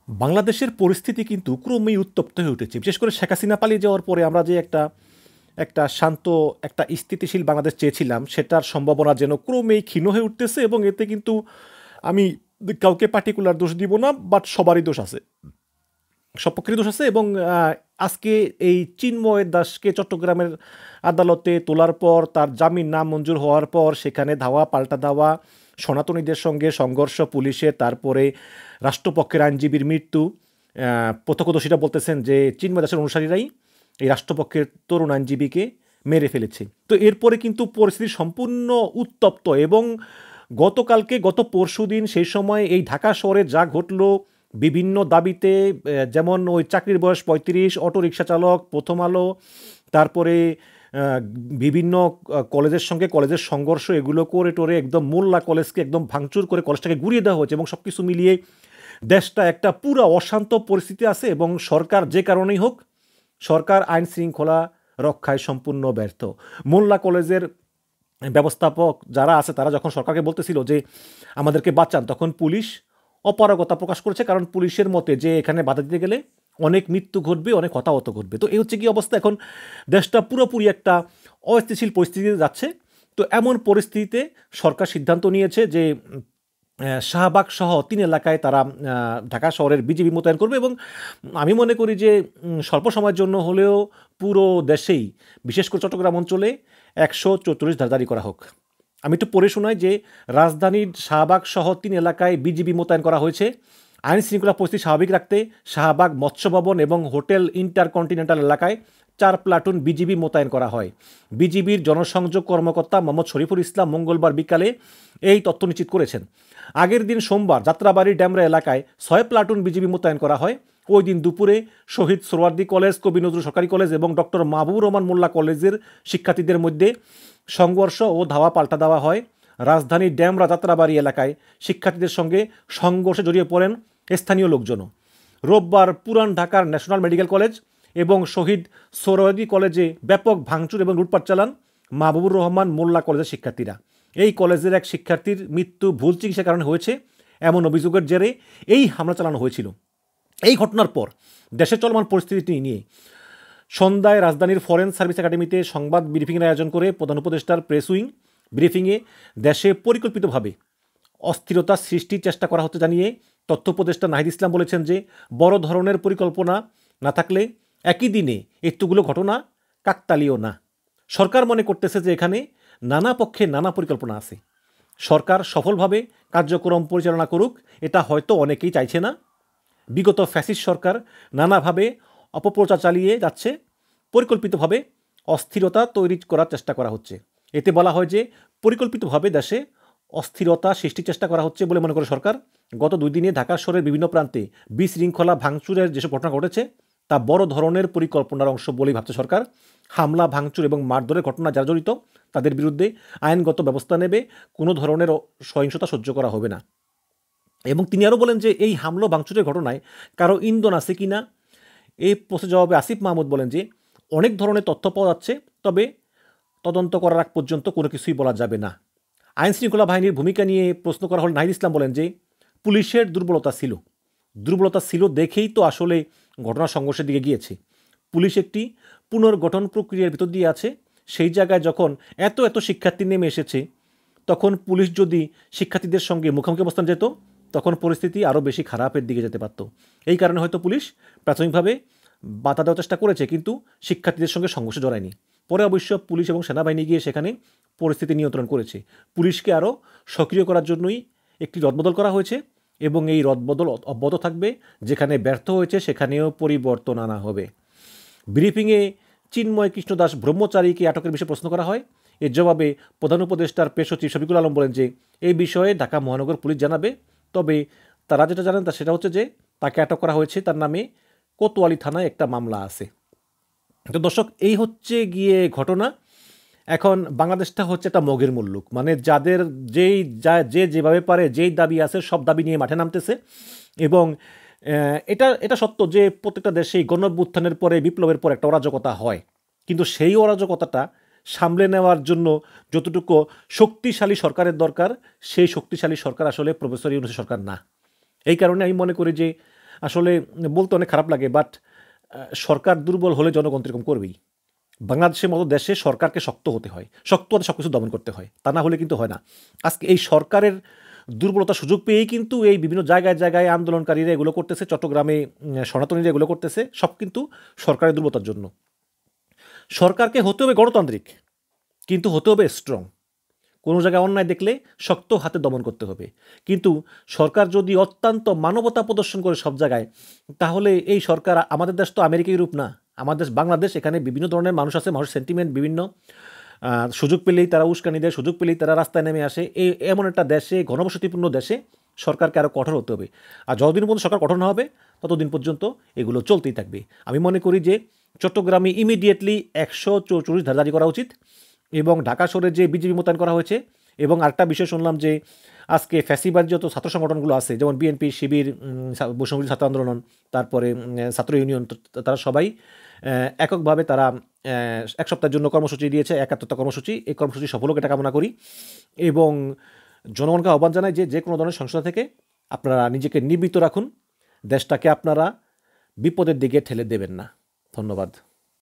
বাংলাদেশের পরিস্থিতি কিন্তু ক্রমেই উত্তপ্ত হয়ে উঠেছে। বিশেষ করে শেখ হাসিনা পালিয়ে যাওয়ার পরে আমরা যে একটা একটা শান্ত, একটা স্থিতিশীল বাংলাদেশ চেয়েছিলাম, সেটার সম্ভাবনা যেন ক্রমেই ক্ষীণ হয়ে উঠতেছে এবং এতে কিন্তু আমি কাউকে পার্টিকুলার দোষ দিব না, বাট সবারই দোষ আছে। সব পক্ষেরই দোষ আছে এবং আজকে এই চিন্ময় দাসকে চট্টগ্রামের আদালতে তোলার পর তার জামিন নামঞ্জুর হওয়ার পর সেখানে ধাওয়া পাল্টা ধাওয়া, সনাতনীদের সঙ্গে সংঘর্ষ পুলিশের, তারপরে রাষ্ট্রপক্ষের আইনজীবীর মৃত্যু। প্রত্যক্ষদর্শীরা বলতেছেন যে চিন্ময় দাসের অনুসারীরাই এই রাষ্ট্রপক্ষের তরুণ আইনজীবীকে মেরে ফেলেছে। তো এরপরে কিন্তু পরিস্থিতি সম্পূর্ণ উত্তপ্ত এবং গত পরশুদিন সেই সময় এই ঢাকা শহরে যা ঘটলো বিভিন্ন দাবিতে, যেমন ওই চাকরির বয়স ৩৫, অটোরিকশা চালক, প্রথম আলো, তারপরে বিভিন্ন কলেজের সঙ্গে কলেজের সংঘর্ষ, এগুলো করে টোরে একদম মোল্লা কলেজকে একদম ভাঙচুর করে কলেজটাকে গুড়িয়ে দেওয়া হয়েছে এবং সব কিছু মিলিয়ে দেশটা একটা পুরো অশান্ত পরিস্থিতি আছে এবং সরকার যে কারণেই হোক, সরকার আইন শৃঙ্খলা রক্ষায় সম্পূর্ণ ব্যর্থ। মোল্লা কলেজের ব্যবস্থাপক যারা আছে তারা যখন সরকারকে বলতেছিল যে আমাদেরকে বাঁচান, তখন পুলিশ অপারগতা প্রকাশ করেছে, কারণ পুলিশের মতে যে এখানে বাধা দিতে গেলে অনেক মৃত্যু ঘটবে, অনেক হতাহত ঘটবে। তো এই হচ্ছে কি অবস্থা, এখন দেশটা পুরোপুরি একটা অস্থিতিশীল পরিস্থিতিতে যাচ্ছে। তো এমন পরিস্থিতিতে সরকার সিদ্ধান্ত নিয়েছে যে শাহবাগ সহ ৩ এলাকায় তারা ঢাকা শহরের বিজিবি মোতায়েন করবে এবং আমি মনে করি যে স্বল্প সময়ের জন্য হলেও পুরো দেশেই, বিশেষ করে চট্টগ্রাম অঞ্চলে ১৪৪ ধারা জারি করা হোক। আমি একটু পড়ে শোনাই যে রাজধানীর শাহবাগ সহ ৩ এলাকায় বিজিবি মোতায়েন করা হয়েছে। আইন শৃঙ্খলা পরিস্থিতি স্বাভাবিক রাখতে শাহবাগ মৎস্য ভবন এবং হোটেল ইন্টারকন্টিনেন্টাল এলাকায় ৪ প্লাটুন বিজিবি মোতায়েন করা হয়। বিজিবির জনসংযোগ কর্মকর্তা মোহাম্মদ শরীফুল ইসলাম মঙ্গলবার বিকালে এই তথ্য নিশ্চিত করেছেন। আগের দিন সোমবার যাত্রাবাড়ির ড্যামরা এলাকায় ৬ প্লাটুন বিজিবি মোতায়েন করা হয়। ওই দিন দুপুরে শহীদ সোহরাওয়ার্দী কলেজ, কবি নজরুল সরকারি কলেজ এবং ডক্টর মাহবুবুর রহমান মোল্লা কলেজের শিক্ষার্থীদের মধ্যে সংঘর্ষ ও ধাওয়া পাল্টা দেওয়া হয়। রাজধানীর ড্যামরা যাত্রাবাড়ি এলাকায় শিক্ষার্থীদের সঙ্গে সংঘর্ষে জড়িয়ে পড়েন স্থানীয় লোকজনও। রোববার পুরান ঢাকার ন্যাশনাল মেডিকেল কলেজ এবং শহীদ সোহরাওয়ার্দী কলেজে ব্যাপক ভাঙচুর এবং লুটপাট চালান মাহবুবুর রহমান মোল্লা কলেজের শিক্ষার্থীরা। এই কলেজের এক শিক্ষার্থীর মৃত্যু ভুল চিকিৎসার কারণে হয়েছে এমন অভিযোগের জেরে এই হামলা চালানো হয়েছিল। এই ঘটনার পর দেশের চলমান পরিস্থিতি নিয়ে সন্ধ্যায় রাজধানীর ফরেন সার্ভিস একাডেমিতে সংবাদ ব্রিফিংয়ের আয়োজন করে প্রধান উপদেষ্টার প্রেস উইং ব্রিফিংয়ে দেশে পরিকল্পিতভাবে অস্থিরতা সৃষ্টির চেষ্টা করা হতে জানিয়ে তথ্য উপদেষ্টা নাহিদ ইসলাম বলেছেন যে বড় ধরনের পরিকল্পনা না থাকলে একই দিনে এতগুলো ঘটনা কাকতালীয় না। সরকার মনে করতেছে যে এখানে নানা পক্ষে নানা পরিকল্পনা আছে। সরকার সফলভাবে কার্যক্রম পরিচালনা করুক, এটা হয়তো অনেকেই চাইছে না। বিগত ফ্যাসিস্ট সরকার নানাভাবে অপপ্রচার চালিয়ে যাচ্ছে, পরিকল্পিতভাবে অস্থিরতা তৈরি করার চেষ্টা করা হচ্ছে। এতে বলা হয় যে পরিকল্পিতভাবে দেশে অস্থিরতা সৃষ্টির চেষ্টা করা হচ্ছে বলে মনে করে সরকার। গত 2 দিনে ঢাকা শহরের বিভিন্ন প্রান্তে বিশৃঙ্খলা ভাঙচুরের যেসব ঘটনা ঘটেছে তা বড় ধরনের পরিকল্পনার অংশ বলেই ভাবছে সরকার। হামলা, ভাঙচুর এবং মারধরের ঘটনা যারা জড়িত তাদের বিরুদ্ধে আইনগত ব্যবস্থা নেবে, কোনো ধরনের সহিংসতা সহ্য করা হবে না। এবং তিনি আরও বলেন যে এই হামলা ভাঙচুরের ঘটনায় কারো ইন্ধন আছে কি না, এই প্রশ্নের জবাবে আসিফ মাহমুদ বলেন যে অনেক ধরনের তথ্য পাওয়া যাচ্ছে, তবে তদন্ত করার আগ পর্যন্ত কোনো কিছুই বলা যাবে না। আইন শৃঙ্খলা বাহিনীর ভূমিকা নিয়ে প্রশ্ন করা হলে নাহিদ ইসলাম বলেন যে পুলিশের দুর্বলতা ছিল দেখেই তো আসলে ঘটনা সংঘর্ষের দিকে গিয়েছে। পুলিশ একটি পুনর্গঠন প্রক্রিয়ার ভিতর দিয়ে আছে। সেই জায়গায় যখন এত শিক্ষার্থী নেমে এসেছে, তখন পুলিশ যদি শিক্ষার্থীদের সঙ্গে মুখোমুখি অবস্থান যেত, তখন পরিস্থিতি আরও বেশি খারাপের দিকে যেতে পারত। এই কারণে হয়তো পুলিশ প্রাথমিকভাবে বাধা দেওয়ার চেষ্টা করেছে, কিন্তু শিক্ষার্থীদের সঙ্গে সংঘর্ষে জড়ায়নি। পরে অবশ্য পুলিশ এবং সেনাবাহিনী গিয়ে সেখানে পরিস্থিতি নিয়ন্ত্রণ করেছে। পুলিশকে আরও সক্রিয় করার জন্যই একটি রদবদল করা হয়েছে এবং এই রদবদল অব্যাহত থাকবে। যেখানে ব্যর্থ হয়েছে সেখানেও পরিবর্তন আনা হবে। ব্রিফিংয়ে চিন্ময় কৃষ্ণ দাস ব্রহ্মচারীকে আটকের বিষয়ে প্রশ্ন করা হয়। এর জবাবে প্রধান উপদেষ্টার প্রেস সচিব শফিকুল আলম বলেন যে এই বিষয়ে ঢাকা মহানগর পুলিশ জানাবে, তবে তারা যেটা জানেন তা সেটা হচ্ছে যে তাকে আটক করা হয়েছে, তার নামে কোতোয়ালি থানায় একটা মামলা আছে। তো দর্শক, এই হচ্ছে গিয়ে ঘটনা। এখন বাংলাদেশটা হচ্ছে একটা মগের মুল্লুক, মানে যাদের যে যেভাবে পারে যেই দাবি আছে সব দাবি নিয়ে মাঠে নামতেছে। এবং এটা সত্য যে প্রত্যেকটা দেশেই গণঅভ্যুত্থানের পরে, বিপ্লবের পর একটা অরাজকতা হয়, কিন্তু সেই অরাজকতাটা সামলে নেওয়ার জন্য যতটুকু শক্তিশালী সরকারের দরকার, সেই শক্তিশালী সরকার আসলে প্রফেসর ইউনূসের সরকার না। এই কারণে আমি মনে করি যে আসলে বলতে অনেক খারাপ লাগে, বাট সরকার দুর্বল হলে জনগণ এরকম করবেই। বাংলাদেশের মতো দেশে সরকারকে শক্ত হতে হয়, শক্ত হতে সব কিছু দমন করতে হয়, তা না হলে কিন্তু হয় না। আজকে এই সরকারের দুর্বলতার সুযোগ পেয়েই কিন্তু এই বিভিন্ন জায়গায় জায়গায় আন্দোলনকারীরা এগুলো করতেছে, চট্টগ্রামে সনাতনীরা এগুলো করতেছে, সব কিন্তু সরকারের দুর্বলতার জন্য। সরকারকে হতে হবে গণতান্ত্রিক, কিন্তু হতে হবে স্ট্রং। কোনো জায়গায় অন্যায় দেখলে শক্ত হাতে দমন করতে হবে। কিন্তু সরকার যদি অত্যন্ত মানবতা প্রদর্শন করে সব জায়গায়, তাহলে এই সরকার, আমাদের দেশ তো আমেরিকা ইউরোপ না, আমাদের দেশ বাংলাদেশ, এখানে বিভিন্ন ধরনের মানুষ আছে, মানুষের সেন্টিমেন্ট বিভিন্ন, সুযোগ পেলেই তারা উস্কানি দেয়, সুযোগ পেলেই তারা রাস্তায় নেমে আসে। এমন একটা দেশে, ঘনবসতিপূর্ণ দেশে সরকারকে আরও কঠোর হতে হবে। আর যতদিন পর্যন্ত সরকার কঠোর না হবে ততদিন পর্যন্ত এগুলো চলতেই থাকবে। আমি মনে করি যে চট্টগ্রামে ইমিডিয়েটলি 144 ধারা জারি করা উচিত, এবং ঢাকা শহরে যে বিজিবি মোতায়েন করা হয়েছে। এবং আরেকটা বিষয় শুনলাম যে আজকে ফ্যাসিবাদ যত ছাত্র সংগঠনগুলো আছে, যেমন বিএনপি, শিবির, বৈষম্যবিরোধী ছাত্র আন্দোলন, তারপরে ছাত্র ইউনিয়ন, তারা সবাই এককভাবে তারা এক সপ্তাহের জন্য কর্মসূচি দিয়েছে, একাত্মতা কর্মসূচি। এই কর্মসূচি সফল হোক এটা কামনা করি, এবং জনগণকে আহ্বান জানাই যে যে কোনো ধরনের সংস্থা থেকে আপনারা নিজেকে নিবৃত্ত রাখুন, দেশটাকে আপনারা বিপদের দিকে ঠেলে দেবেন না। ধন্যবাদ।